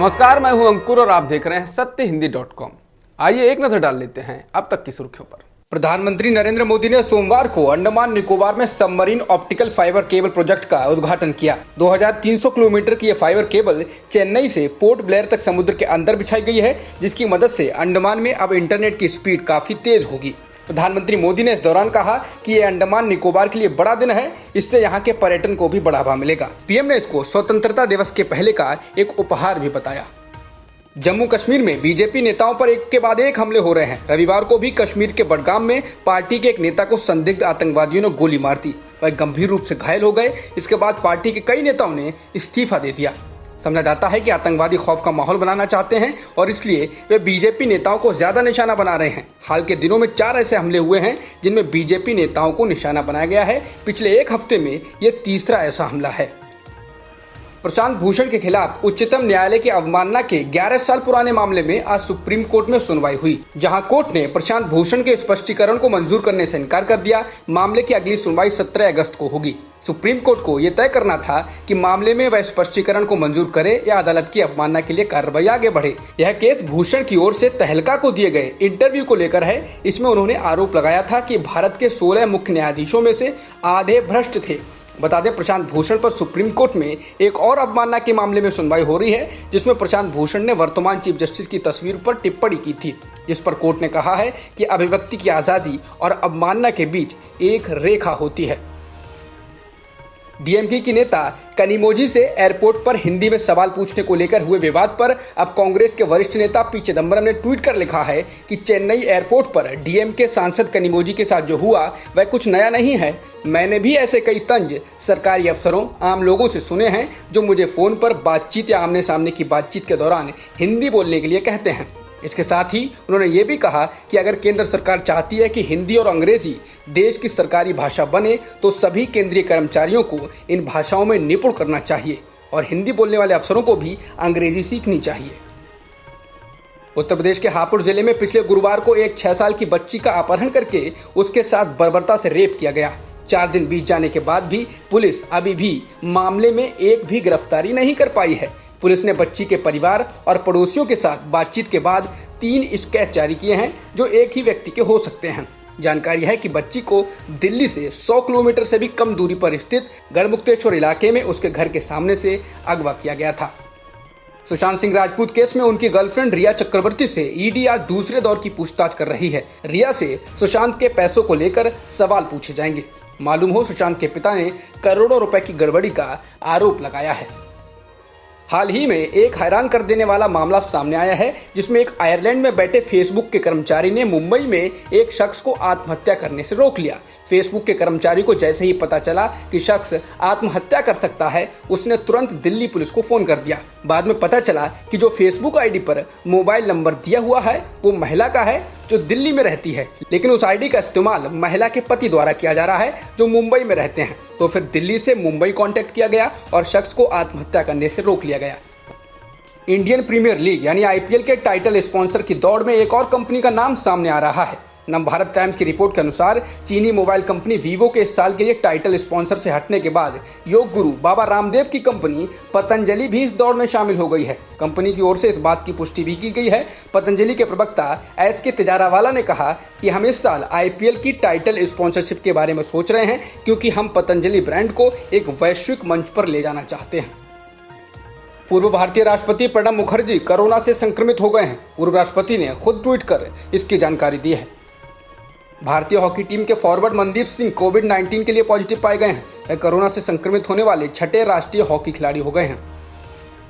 नमस्कार, मैं हूं अंकुर और आप देख रहे हैं सत्यहिंदी.com। आइए एक नजर डाल लेते हैं अब तक की सुर्खियों पर। प्रधानमंत्री नरेंद्र मोदी ने सोमवार को अंडमान निकोबार में submarine optical fibre cable project का उद्घाटन किया। 2300 किलोमीटर की यह फाइबर केबल चेन्नई से पोर्ट ब्लेयर तक समुद्र के अंदर बिछाई गई है, जिसकी मदद से अंडमान में अब इंटरनेट की स्पीड काफी तेज होगी। प्रधानमंत्री मोदी ने इस दौरान कहा कि ये अंडमान निकोबार के लिए बड़ा दिन है, इससे यहाँ के पर्यटन को भी बढ़ावा मिलेगा। पीएम ने इसको स्वतंत्रता दिवस के पहले का एक उपहार भी बताया। जम्मू कश्मीर में बीजेपी नेताओं पर एक के बाद एक हमले हो रहे हैं। रविवार को भी कश्मीर के बडगाम में पार्टी के एक नेता को संदिग्ध आतंकवादियों ने गोली मार दी। वह गंभीर रूप से घायल हो गए। इसके बाद पार्टी के कई नेताओं ने इस्तीफा दे दिया। समझा जाता है कि आतंकवादी खौफ का माहौल बनाना चाहते हैं और इसलिए वे बीजेपी नेताओं को ज्यादा निशाना बना रहे हैं। हाल के दिनों में 4 ऐसे हमले हुए हैं जिनमें बीजेपी नेताओं को निशाना बनाया गया है। पिछले एक हफ्ते में ये तीसरा ऐसा हमला है। प्रशांत भूषण के खिलाफ उच्चतम न्यायालय की अवमानना के 11 साल पुराने मामले में आज सुप्रीम कोर्ट में सुनवाई हुई, जहां कोर्ट ने प्रशांत भूषण के स्पष्टीकरण को मंजूर करने से इनकार कर दिया। मामले की अगली सुनवाई 17 अगस्त को होगी। सुप्रीम कोर्ट को यह तय करना था कि मामले में वह स्पष्टीकरण को मंजूर करे या अदालत की अवमानना के लिए कार्रवाई आगे बढ़े। यह केस भूषण की ओर से तहलका को दिए गए इंटरव्यू को लेकर है। इसमें उन्होंने आरोप लगाया था कि भारत के 16 मुख्य न्यायाधीशों में से आधे भ्रष्ट थे। बता दें, प्रशांत भूषण पर सुप्रीम कोर्ट में एक और अवमानना के मामले में सुनवाई हो रही है, जिसमें प्रशांत भूषण ने वर्तमान चीफ जस्टिस की तस्वीर पर टिप्पणी की थी, जिस पर कोर्ट ने कहा है कि अभिव्यक्ति की आजादी और अवमानना के बीच एक रेखा होती है। डीएमके की नेता कनिमोझी से एयरपोर्ट पर हिंदी में सवाल पूछने को लेकर हुए विवाद पर अब कांग्रेस के वरिष्ठ नेता पी चिदंबरम ने ट्वीट कर लिखा है कि चेन्नई एयरपोर्ट पर डीएमके सांसद कनिमोझी के साथ जो हुआ वह कुछ नया नहीं है। मैंने भी ऐसे कई तंज सरकारी अफसरों, आम लोगों से सुने हैं जो मुझे फोन पर बातचीत या आमने सामने की बातचीत के दौरान हिंदी बोलने के लिए कहते हैं। इसके साथ ही उन्होंने ये भी कहा कि अगर केंद्र सरकार चाहती है कि हिंदी और अंग्रेजी देश की सरकारी भाषा बने तो सभी केंद्रीय कर्मचारियों को इन भाषाओं में निपुण करना चाहिए और हिंदी बोलने वाले अफसरों को भी अंग्रेजी सीखनी चाहिए। उत्तर प्रदेश के हापुड़ जिले में पिछले गुरुवार को एक 6 साल की बच्ची का अपहरण करके उसके साथ बर्बरता से रेप किया गया। 4 दिन बीत जाने के बाद भी पुलिस अभी भी मामले में एक भी गिरफ्तारी नहीं कर पाई है। पुलिस ने बच्ची के परिवार और पड़ोसियों के साथ बातचीत के बाद 3 स्केच जारी किए हैं जो एक ही व्यक्ति के हो सकते हैं। जानकारी है कि बच्ची को दिल्ली से 100 किलोमीटर से भी कम दूरी पर स्थित गढ़मुक्तेश्वर इलाके में उसके घर के सामने से अगवा किया गया था। सुशांत सिंह राजपूत केस में उनकी गर्लफ्रेंड रिया चक्रवर्ती से ईडी आज दूसरे दौर की पूछताछ कर रही है। रिया से सुशांत के पैसों को लेकर सवाल पूछे जाएंगे। मालूम हो, सुशांत के पिता ने करोड़ों रुपए की गड़बड़ी का आरोप लगाया है। हाल ही में एक हैरान कर देने वाला मामला सामने आया है, जिसमें एक आयरलैंड में बैठे फेसबुक के कर्मचारी ने मुंबई में एक शख्स को आत्महत्या करने से रोक लिया। फेसबुक के कर्मचारी को जैसे ही पता चला कि शख्स आत्महत्या कर सकता है, उसने तुरंत दिल्ली पुलिस को फोन कर दिया। बाद में पता चला कि जो फेसबुक आईडी पर मोबाइल नंबर दिया हुआ है वो महिला का है जो दिल्ली में रहती है, लेकिन उस आईडी का इस्तेमाल महिला के पति द्वारा किया जा रहा है जो मुंबई में रहते हैं। तो फिर दिल्ली से मुंबई कांटेक्ट किया गया और शख्स को आत्महत्या करने से रोक लिया गया। इंडियन प्रीमियर लीग यानी आईपीएल के टाइटल स्पॉन्सर की दौड़ में एक और कंपनी का नाम सामने आ रहा है। नवभारत टाइम्स की रिपोर्ट के अनुसार चीनी मोबाइल कंपनी वीवो के इस साल के लिए टाइटल स्पॉन्सर से हटने के बाद योग गुरु बाबा रामदेव की कंपनी पतंजलि भी इस दौड़ में शामिल हो गई है। कंपनी की ओर से इस बात की पुष्टि भी की गई है। पतंजलि के प्रवक्ता एसके तिजारावाला ने कहा कि हम इस साल आईपीएल की टाइटल स्पॉन्सरशिप के बारे में सोच रहे हैं, क्योंकि हम पतंजलि ब्रांड को एक वैश्विक मंच पर ले जाना चाहते हैं। पूर्व भारतीय राष्ट्रपति प्रणब मुखर्जी कोरोना से संक्रमित हो गए हैं। पूर्व राष्ट्रपति ने खुद ट्वीट कर इसकी जानकारी दी है। भारतीय हॉकी टीम के फॉरवर्ड मनदीप सिंह कोविड-19 के लिए पॉजिटिव पाए गए हैं। वे कोरोना से संक्रमित होने वाले 6ठे राष्ट्रीय हॉकी खिलाड़ी हो गए हैं।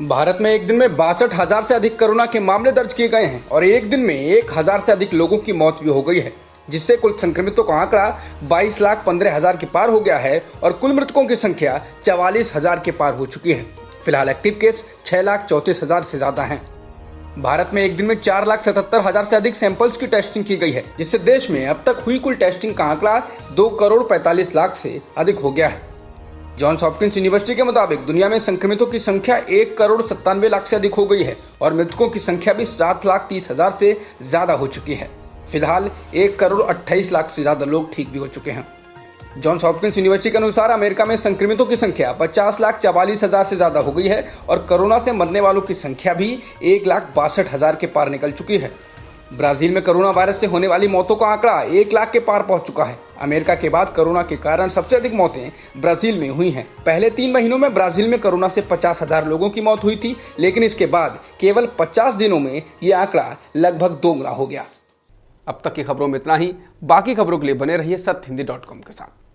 भारत में एक दिन में 62,000 से अधिक कोरोना के मामले दर्ज किए गए हैं और एक दिन में 1,000 से अधिक लोगों की मौत भी हो गई है, जिससे कुल संक्रमितों का आंकड़ा 22,15,000 के पार हो गया है और कुल मृतकों की संख्या 44,000 के पार हो चुकी है। फिलहाल एक्टिव केस 6,34,000 से ज्यादा हैं। भारत में एक दिन में 4,77,000 से अधिक सैंपल्स की टेस्टिंग की गई है, जिससे देश में अब तक हुई कुल टेस्टिंग का आंकड़ा 2,45,00,000 से अधिक हो गया है। जॉन्स हॉपकिंस यूनिवर्सिटी के मुताबिक दुनिया में संक्रमितों की संख्या 1,97,00,000 से अधिक हो गई है और मृतकों की संख्या भी 7,30,000 से ज्यादा हो चुकी है। फिलहाल 1,28,00,000 से ज्यादा लोग ठीक भी हो चुके हैं। जॉन्स हॉपकिंस यूनिवर्सिटी के अनुसार अमेरिका में संक्रमितों की संख्या 50,44,000 से ज्यादा हो गई है और कोरोना से मरने वालों की संख्या भी 1,62,000 के पार निकल चुकी है। ब्राजील में कोरोना वायरस से होने वाली मौतों का आंकड़ा 1 लाख के पार पहुंच चुका है। अमेरिका के बाद कोरोना के कारण सबसे अधिक मौतें ब्राजील में हुई हैं। पहले 3 महीनों में ब्राजील में कोरोना से 50,000 लोगों की मौत हुई थी, लेकिन इसके बाद केवल 50 दिनों में ये आंकड़ा लगभग दोगुना हो गया। अब तक की खबरों में इतना ही। बाकी खबरों के लिए बने रहिए सत्यहिंदी.com के साथ।